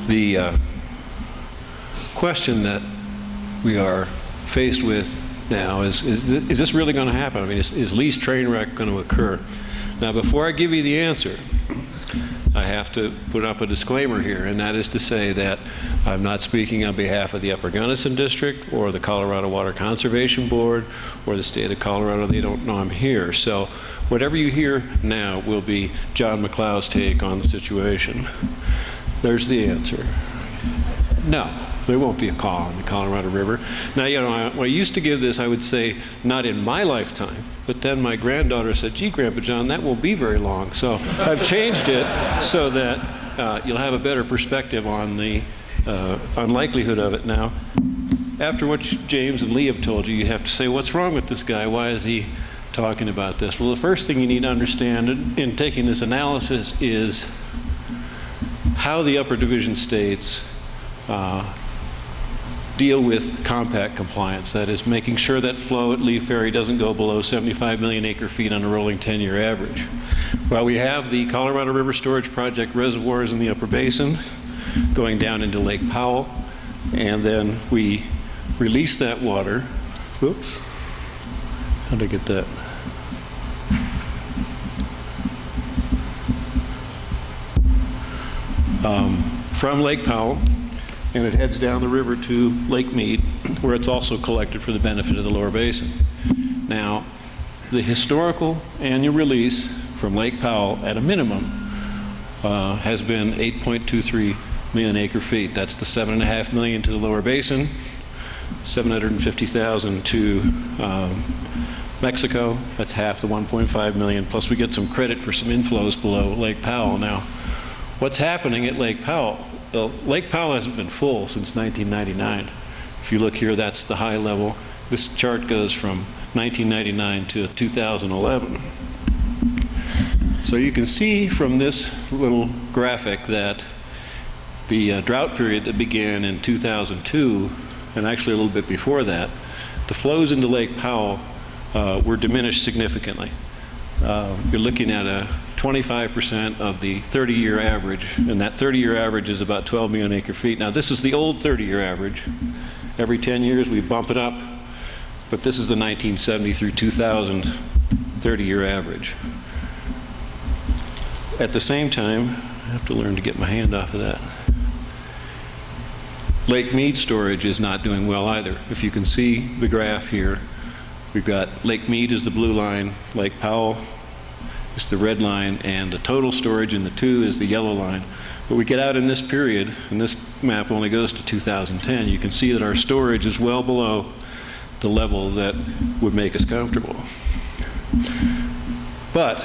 The question that we are faced with now is this really going to happen? I mean, is Lee's train wreck going to occur? Now, before I give you the answer, I have to put up a disclaimer here, and that is to say that I'm not speaking on behalf of the Upper Gunnison District or the Colorado Water Conservation Board or the state of Colorado. They don't know I'm here. So whatever you hear now will be John McLeod's take on the situation. There's the answer. No. There won't be a call on the Colorado River. Now, you know, when I used to give this, I would say, not in my lifetime. But then my granddaughter said, gee, Grandpa John, that won't be very long. So I've changed it so that you'll have a better perspective on the unlikelihood of it now. After what James and Lee have told you, you have to say, what's wrong with this guy? Why is he talking about this? Well, the first thing you need to understand in taking this analysis is how the upper division states deal with compact compliance, that is, making sure that flow at Lee Ferry doesn't go below 75 million acre-feet on a rolling 10-year average. Well, we have the Colorado River Storage Project reservoirs in the upper basin going down into Lake Powell, and then we release that water. Whoops. How did I get that? From Lake Powell, and it heads down the river to Lake Mead, where it's also collected for the benefit of the lower basin. Now, the historical annual release from Lake Powell, at a minimum, has been 8.23 million acre-feet. That's the 7.5 million to the lower basin, 750,000 to Mexico. That's half the 1.5 million, plus we get some credit for some inflows below Lake Powell. Now, what's happening at Lake Powell? Well, Lake Powell hasn't been full since 1999. If you look here, that's the high level. This chart goes from 1999 to 2011. So you can see from this little graphic that the drought period that began in 2002, and actually a little bit before that, the flows into Lake Powell were diminished significantly. You're looking at a 25% of the 30-year average, and that 30-year average is about 12 million acre-feet. Now, this is the old 30-year average. Every 10 years we bump it up, but this is the 1970 through 2000 30-year average. At the same time, I have to learn to get my hand off of that. Lake Mead storage is not doing well either. If you can see the graph here, we've got Lake Mead is the blue line, Lake Powell is the red line, and the total storage in the two is the yellow line. But we get out in this period, and this map only goes to 2010, you can see that our storage is well below the level that would make us comfortable. But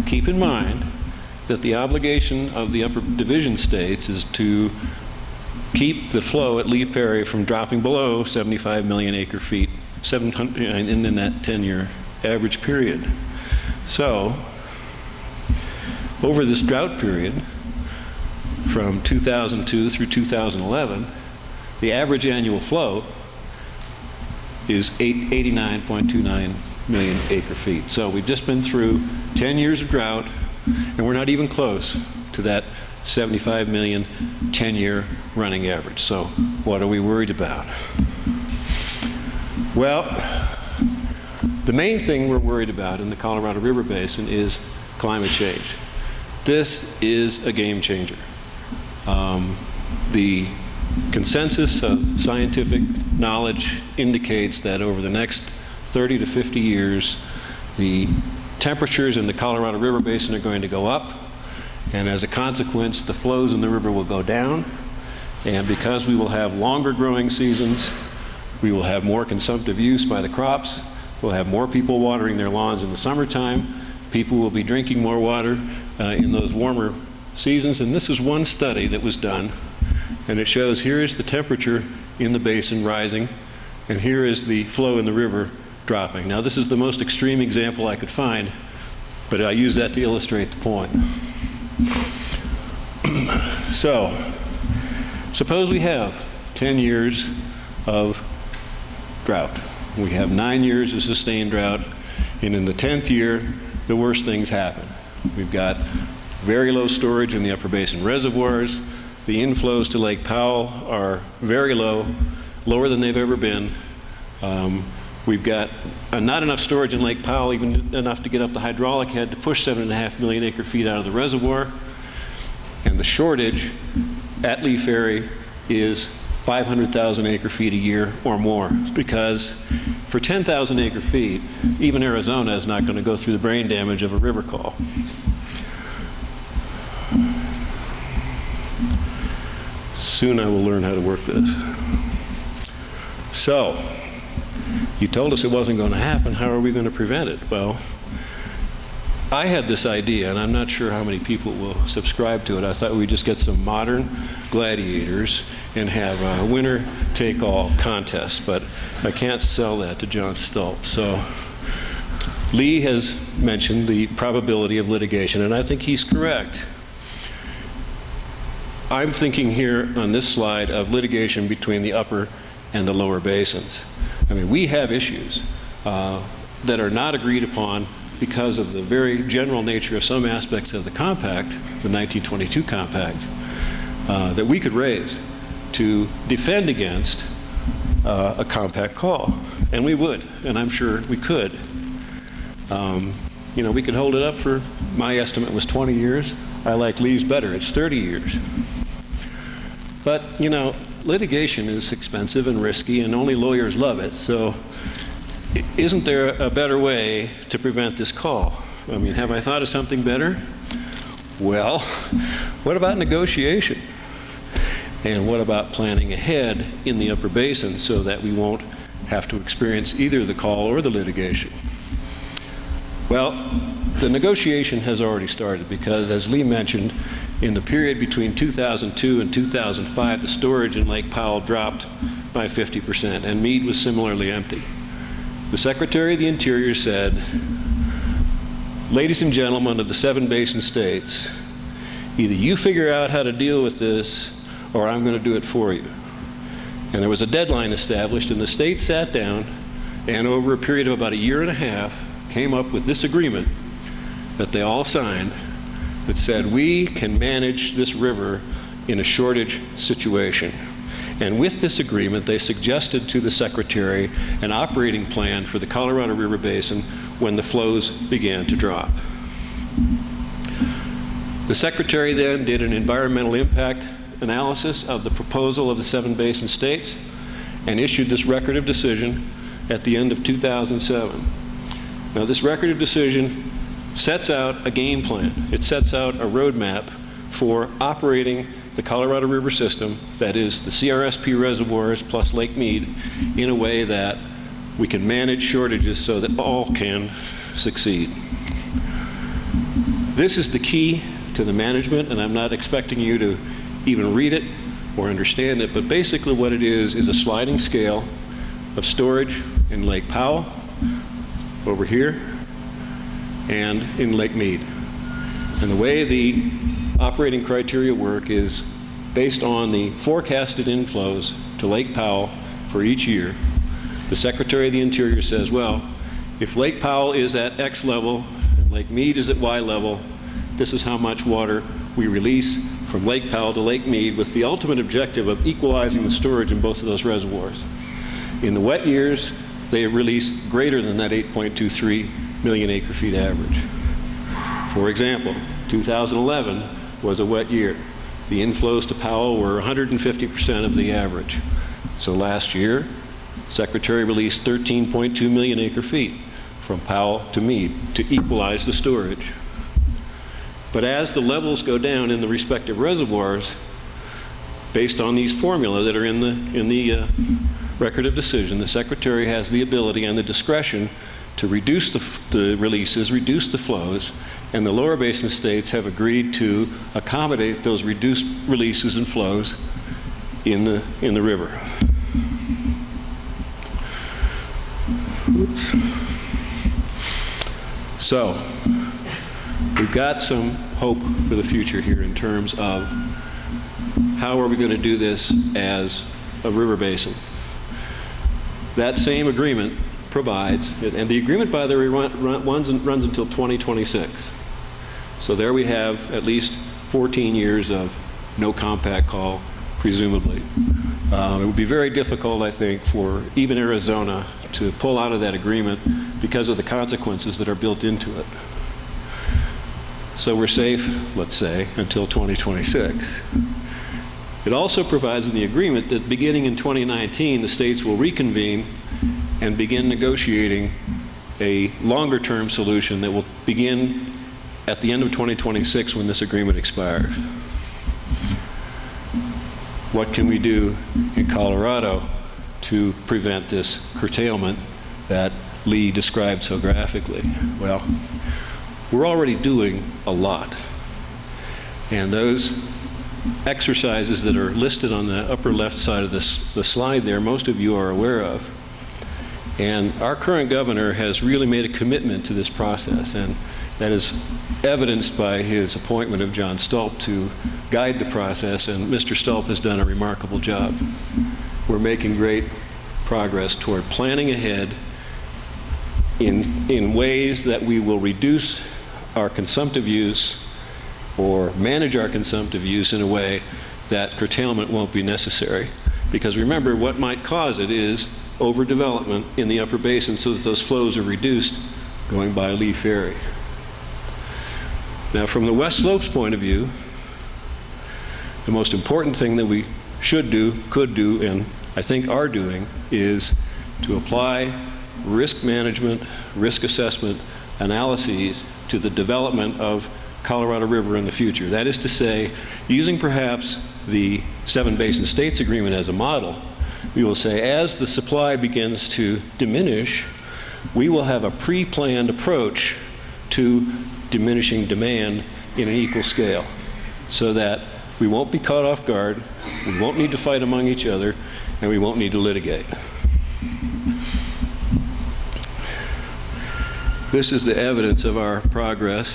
keep in mind that the obligation of the upper division states is to keep the flow at Lee Ferry from dropping below 75 million acre-feet 700 in that 10-year average period. So, over this drought period, from 2002 through 2011, the average annual flow is 89.29 million acre-feet. So we've just been through 10 years of drought, and we're not even close to that 75 million 10-year running average. So what are we worried about? Well, the main thing we're worried about in the Colorado River Basin is climate change. This is a game changer. The consensus of scientific knowledge indicates that over the next 30 to 50 years, the temperatures in the Colorado River Basin are going to go up, and as a consequence, the flows in the river will go down, and because we will have longer growing seasons, we will have more consumptive use by the crops. We'll have more people watering their lawns in the summertime. People will be drinking more water in those warmer seasons. And this is one study that was done. And it shows here is the temperature in the basin rising, and here is the flow in the river dropping. Now, this is the most extreme example I could find, but I use that to illustrate the point. So, suppose we have 10 years of drought. We have 9 years of sustained drought, and in the 10th year, the worst things happen. We've got very low storage in the upper basin reservoirs. The inflows to Lake Powell are very low, lower than they've ever been. We've got not enough storage in Lake Powell, even enough to get up the hydraulic head to push 7.5 million acre-feet out of the reservoir. And the shortage at Lee Ferry is 500,000 acre-feet a year or more, because for 10,000 acre-feet, even Arizona is not going to go through the brain damage of a river call. Soon I will learn how to work this. So, you told us it wasn't going to happen. How are we going to prevent it? Well, I had this idea, and I'm not sure how many people will subscribe to it. I thought we'd just get some modern gladiators and have a winner-take-all contest, but I can't sell that to John Stoltz. So Lee has mentioned the probability of litigation, and I think he's correct. I'm thinking here on this slide of litigation between the upper and the lower basins. I mean, we have issues that are not agreed upon because of the very general nature of some aspects of the compact, the 1922 compact, that we could raise to defend against a compact call. And we would, and I'm sure we could. You know, we could hold it up for, my estimate was 20 years. I like Lee's better, it's 30 years. But, you know, litigation is expensive and risky, and only lawyers love it, so isn't there a better way to prevent this call? I mean, have I thought of something better? Well, what about negotiation? And what about planning ahead in the upper basin so that we won't have to experience either the call or the litigation? Well, the negotiation has already started because, as Lee mentioned, in the period between 2002 and 2005, the storage in Lake Powell dropped by 50%, and Meade was similarly empty. The Secretary of the Interior said, "Ladies and gentlemen of the 7 basin states, either you figure out how to deal with this or I'm going to do it for you." And there was a deadline established, and the states sat down and over a period of about a year and a half came up with this agreement that they all signed that said we can manage this river in a shortage situation. And with this agreement, they suggested to the Secretary an operating plan for the Colorado River Basin when the flows began to drop. The Secretary then did an environmental impact analysis of the proposal of the 7 basin states and issued this record of decision at the end of 2007. Now, this record of decision sets out a game plan. It sets out a roadmap for operating the Colorado River system, that is the CRSP reservoirs plus Lake Meade, in a way that we can manage shortages so that all can succeed. This is the key to the management, and I'm not expecting you to even read it or understand it, but basically what it is a sliding scale of storage in Lake Powell, over here, and in Lake Meade. And the way the operating criteria work is based on the forecasted inflows to Lake Powell for each year. The Secretary of the Interior says, well, if Lake Powell is at X level and Lake Meade is at Y level, this is how much water we release from Lake Powell to Lake Meade, with the ultimate objective of equalizing the storage in both of those reservoirs. In the wet years, they release greater than that 8.23 million acre-feet average. For example, 2011 was a wet year. The inflows to Powell were 150% of the average. So last year, Secretary released 13.2 million acre-feet from Powell to Meade to equalize the storage. But as the levels go down in the respective reservoirs, based on these formula that are in the record of decision, the Secretary has the ability and the discretion to reduce the releases, reduce the flows, and the lower basin states have agreed to accommodate those reduced releases and flows in the river. Oops. So, we've got some hope for the future here in terms of how are we going to do this as a river basin. That same agreement provides, and the agreement, by the way, runs until 2026. So there we have at least 14 years of no compact call, presumably. It would be very difficult, I think, for even Arizona to pull out of that agreement because of the consequences that are built into it. So we're safe, let's say, until 2026. It also provides in the agreement that beginning in 2019, the states will reconvene and begin negotiating a longer-term solution that will begin at the end of 2026 when this agreement expires. What can we do in Colorado to prevent this curtailment that Lee described so graphically? Well, we're already doing a lot. And those exercises that are listed on the upper left side of the slide there, most of you are aware of. And our current governor has really made a commitment to this process, and that is evidenced by his appointment of John Stolp to guide the process, and Mr. Stolp has done a remarkable job. We're making great progress toward planning ahead in ways that we will reduce our consumptive use or manage our consumptive use in a way that curtailment won't be necessary. Because remember, what might cause it is overdevelopment in the upper basin so that those flows are reduced going by Lee Ferry. Now, from the West Slope's point of view, the most important thing that we should do, could do, and I think are doing, is to apply risk management, risk assessment analyses to the development of Colorado River in the future. That is to say, using perhaps the Seven Basin States Agreement as a model, we will say as the supply begins to diminish, we will have a pre-planned approach to diminishing demand in an equal scale so that we won't be caught off guard, we won't need to fight among each other, and we won't need to litigate. This is the evidence of our progress.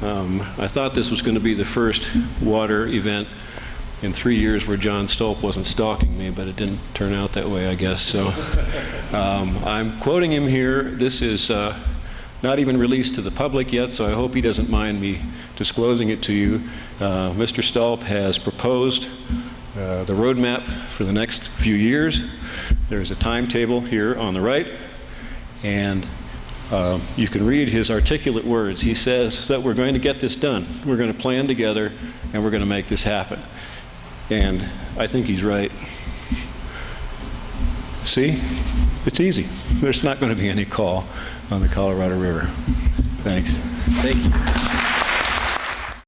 I thought this was going to be the first water event in 3 years where John Stolp wasn't stalking me, but it didn't turn out that way, I guess. So I'm quoting him here. This is not even released to the public yet, so I hope he doesn't mind me disclosing it to you. Mr. Stolp has proposed the roadmap for the next few years. There's a timetable here on the right, and you can read his articulate words. He says that we're going to get this done. We're going to plan together, and we're going to make this happen. And I think he's right. See? It's easy. There's not going to be any call on the Colorado River. Thanks. Thank you.